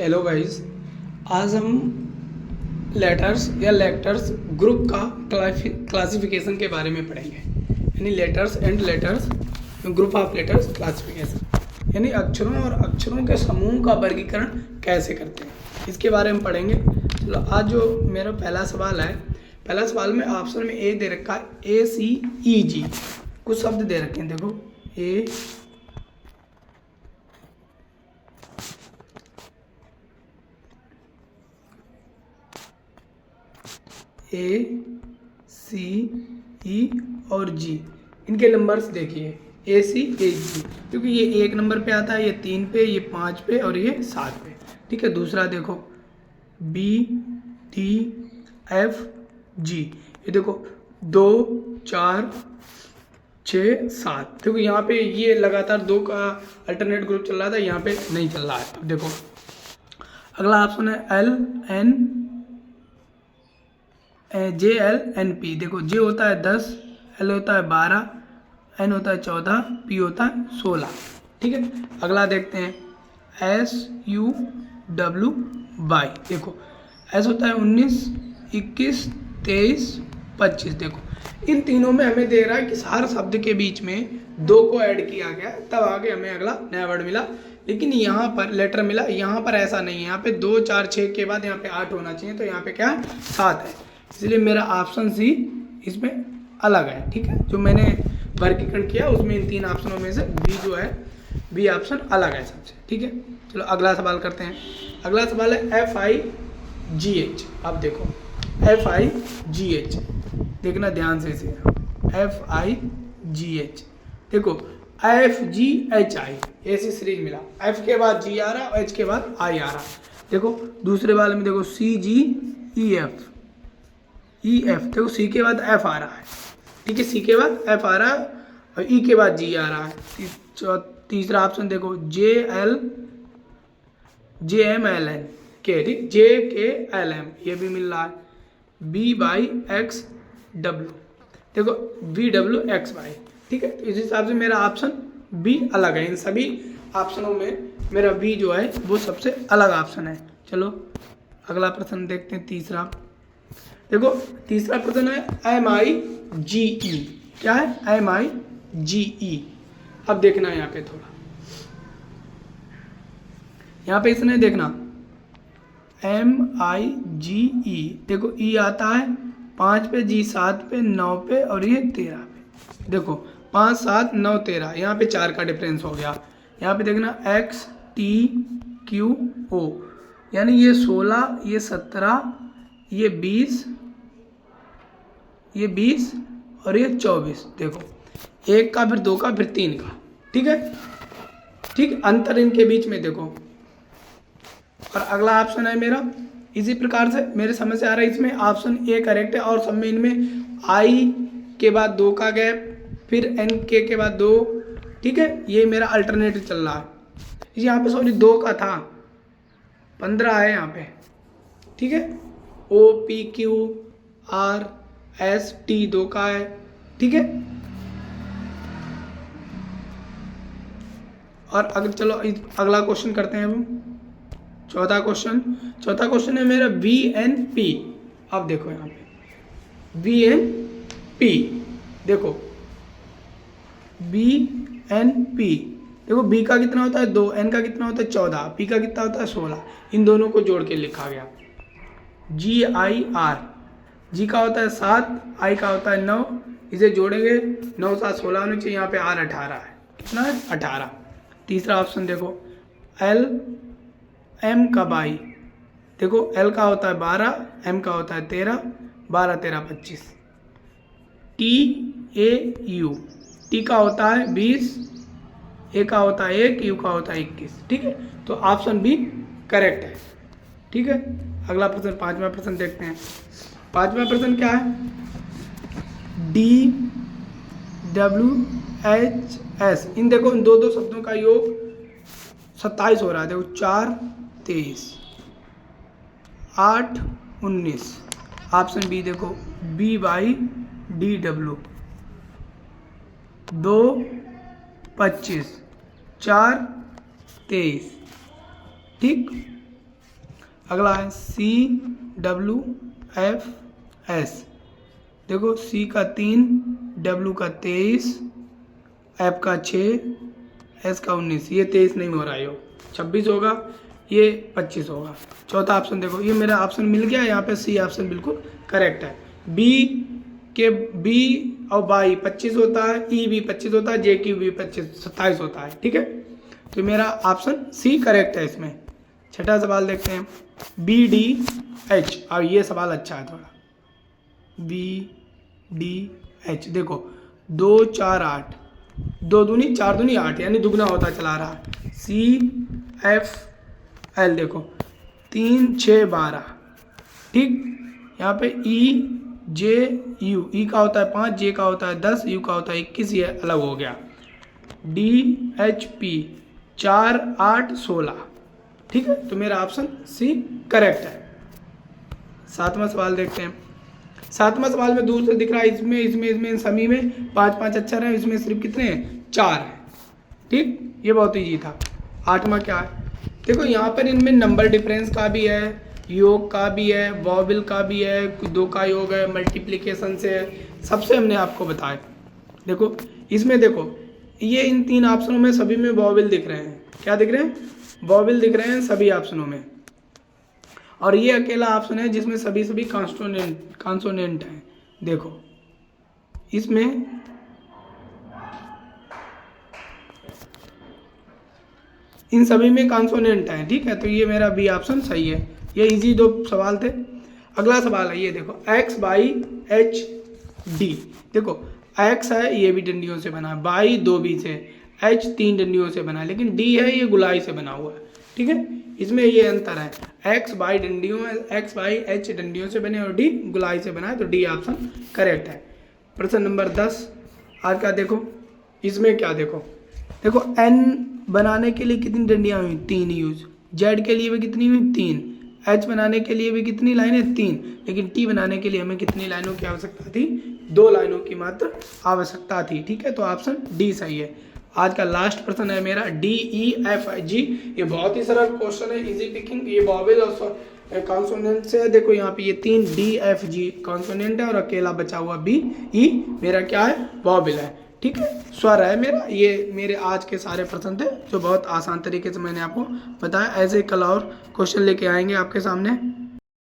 Hello guys, आज हम letters या लेटर्स ग्रुप का क्लासिफिकेशन के बारे में पढ़ेंगे। यानी letters and letters group of letters classification, यानी अक्षरों और अक्षरों के समूह का वर्गीकरण कैसे करते हैं, इसके बारे में पढ़ेंगे। चलो, आज जो मेरा पहला सवाल है, पहला सवाल में ऑप्शन में ए दे रखा है ACEG, कुछ शब्द दे रखे हैं। देखो ACE और G, इनके नंबर्स देखिए ACEG, क्योंकि ये 1 नंबर पे आता है, ये 3 पे, ये 5 पे और ये 7 पे। ठीक है, दूसरा देखो BDFG, ये देखो 2 4 6 7। देखो यहाँ पे ये लगातार 2 का अल्टरनेट ग्रुप चल रहा था, यहाँ पे नहीं चल रहा है। अब देखो अगला ऑप्शन है JLNP। देखो J होता है 10, L होता है 12, N होता है 14, P होता है 16। ठीक है, अगला देखते हैं SUWY। देखो S होता है 19, 21, 23, 25। देखो इन तीनों में हमें दे रहा है कि हर शब्द के बीच में 2 को ऐड किया गया, तब आगे हमें अगला नया वर्ड मिला। लेकिन यहाँ पर लेटर मिला, यहाँ पर ऐसा नहीं है। यहाँ पे 2 4 6 के बाद यहाँ पे 8 होना चाहिए, तो यहाँ पे क्या है 7 है। इसलिए मेरा ऑप्शन सी इसमें अलग है। ठीक है, जो मैंने वर्गीकरण किया उसमें इन 3 ऑप्शनों में से बी जो है, बी ऑप्शन अलग है सबसे। ठीक है, चलो अगला सवाल करते हैं। अगला सवाल है FIGH। अब देखो FIGH, देखना ध्यान से इसे, FIGH। देखो FGHI, ऐसी सीरीज मिला, F के बाद G आ रहा और H के बाद I आ रहा। देखो दूसरे वाले में देखो CGEF, देखो C के बाद F आ रहा है। ठीक है, C के बाद F आ रहा है और E के बाद G आ रहा है। तीसरा ऑप्शन देखो JMLN के, ठीक, JKLM, ये भी मिल रहा है। BYXW, देखो VWXY। ठीक है, तो इस हिसाब से मेरा ऑप्शन बी अलग है। इन सभी ऑप्शनों में मेरा बी जो है वो सबसे अलग ऑप्शन है। चलो अगला प्रश्न देखते हैं, तीसरा। देखो तीसरा प्रश्न है MIGE। क्या है MIGE? अब देखना यहाँ पे थोड़ा, यहाँ पे इसने देखना MIGE। देखो E आता है 5 पे, G 7 पे, 9 पे और ये 13 पे। देखो 5 7 9 13, यहाँ पे 4 का डिफरेंस हो गया। यहाँ पे देखना XTQO, यानी ये 16, ये 17, ये 20, ये 20 और ये 24। देखो 1 का, फिर 2 का, फिर 3 का। ठीक है, ठीक, अंतर इनके बीच में देखो। और अगला ऑप्शन है मेरा इसी प्रकार से मेरे समझ से आ रहा है, इसमें ऑप्शन ए करेक्ट है। और सब में इनमें I के बाद 2 का गैप, फिर NK के बाद 2। ठीक है, ये मेरा अल्टरनेटिव चल रहा है। यहाँ पे सॉरी 2 का था, 15 है यहाँ पे। ठीक है, OPQRST 2 का है। ठीक है, और अगर चलो अगला क्वेश्चन करते हैं हम, चौथा क्वेश्चन है मेरा VNP। अब देखो यहाँ पे VNP, देखो VNP, देखो B का कितना होता है 2, N का कितना होता है 14, P का कितना होता है 16। इन दोनों को जोड़ के लिखा गया। GIR, G का होता है 7, I का होता है 9, इसे जोड़ेंगे 9 7 16 होने चाहिए। यहाँ पे R 18 है, कितना है 18। तीसरा ऑप्शन देखो LM का बाई, देखो L का होता है 12, M का होता है 13, 12 13 25। TAU, T का होता है 20, A का होता है 1, U का होता है 21। ठीक है, तो ऑप्शन बी करेक्ट है। ठीक है, अगला प्रश्न, पांचवा प्रश्न देखते हैं। पांचवा प्रश्न क्या है, DWHS। इन देखो इन दो शब्दों का योग 27 हो रहा है। देखो 4 23, 8 19। ऑप्शन बी देखो BYDW, 2 25, 4 23। ठीक, अगला है CWFS, देखो C का 3, W का 23, F का 6, S का 19। ये 23 नहीं हो रहा है, 26 होगा, ये 25 होगा। चौथा ऑप्शन देखो, ये मेरा ऑप्शन मिल गया, यहाँ पे C ऑप्शन बिल्कुल करेक्ट है। B और बाई 25 होता है, E भी 25 होता है, JQ भी 27 होता है, ठीक है। तो मेरा ऑप्शन C करेक्ट है इसमें। छठा सवाल देखते हैं, BDH, और ये सवाल अच्छा है थोड़ा। BDH देखो 2 4 8, 2 दूनी 4 दूनी 8, यानी दुगना होता चला रहा है। CFL देखो 3 6 12, ठीक। यहाँ पे EJU, E का होता है 5, J का होता है 10, U का होता है 21, ये अलग हो गया। DHP 4 8 16, ठीक है। तो मेरा ऑप्शन C करेक्ट है। सातवां सवाल देखते हैं। सातवां सवाल में दूर से दिख रहा है, इसमें इन सभी में 5 5 अक्षर है, इसमें सिर्फ कितने हैं? 4 है, ठीक। ये बहुत ईजी था। आठवां क्या है, देखो यहाँ पर इनमें नंबर डिफरेंस का भी है, योग का भी है, वॉवेल का भी है, 2 का योग है, मल्टीप्लिकेशन से है, सबसे हमने आपको बताया। देखो इसमें देखो, ये इन 3 ऑप्शनों में सभी में वॉवेल दिख रहे हैं। क्या दिख रहे हैं? वॉवेल दिख रहे हैं सभी ऑप्शनों में। और ये अकेला ऑप्शन है जिसमें सभी कॉन्सोनेंट है। देखो इसमें इन सभी में कॉन्सोनेंट है, ठीक है। तो ये मेरा बी ऑप्शन सही है। ये इजी 2 सवाल थे। अगला सवाल है, ये देखो X/H/D, देखो X है, ये भी डंडियों से बना है, बाई 2 भी से, H 3 डंडियों से बना है, लेकिन D है ये गुलाई से बना हुआ है, ठीक है। इसमें ये अंतर है, X/H डंडियों से बने और D गुलाई से बना है, तो D ऑप्शन करेक्ट है। प्रश्न नंबर 10 आज का देखो, इसमें क्या देखो N बनाने के लिए कितनी डंडियां हुई? 3 यूज। Z के लिए भी कितनी हुई? 3। H बनाने के लिए भी कितनी लाइनें? 3। लेकिन T बनाने के लिए हमें कितनी लाइनों की आवश्यकता थी? 2 लाइनों की मात्र आवश्यकता थी, ठीक है। तो ऑप्शन D सही है। आज का लास्ट प्रश्न है मेरा DEFG। ये बहुत ही सरल क्वेश्चन है, इजी पिकिंग। ये वॉवेल और कॉन्सोनेंट से है। देखो यहाँ पे ये 3 DFG कॉन्सोनेंट है और अकेला बचा हुआ BE मेरा क्या है? वॉवेल है, ठीक है, स्वर है मेरा। ये मेरे आज के सारे प्रश्न थे जो बहुत आसान तरीके से मैंने आपको बताया। ऐसे कल और क्वेश्चन लेके आएंगे आपके सामने।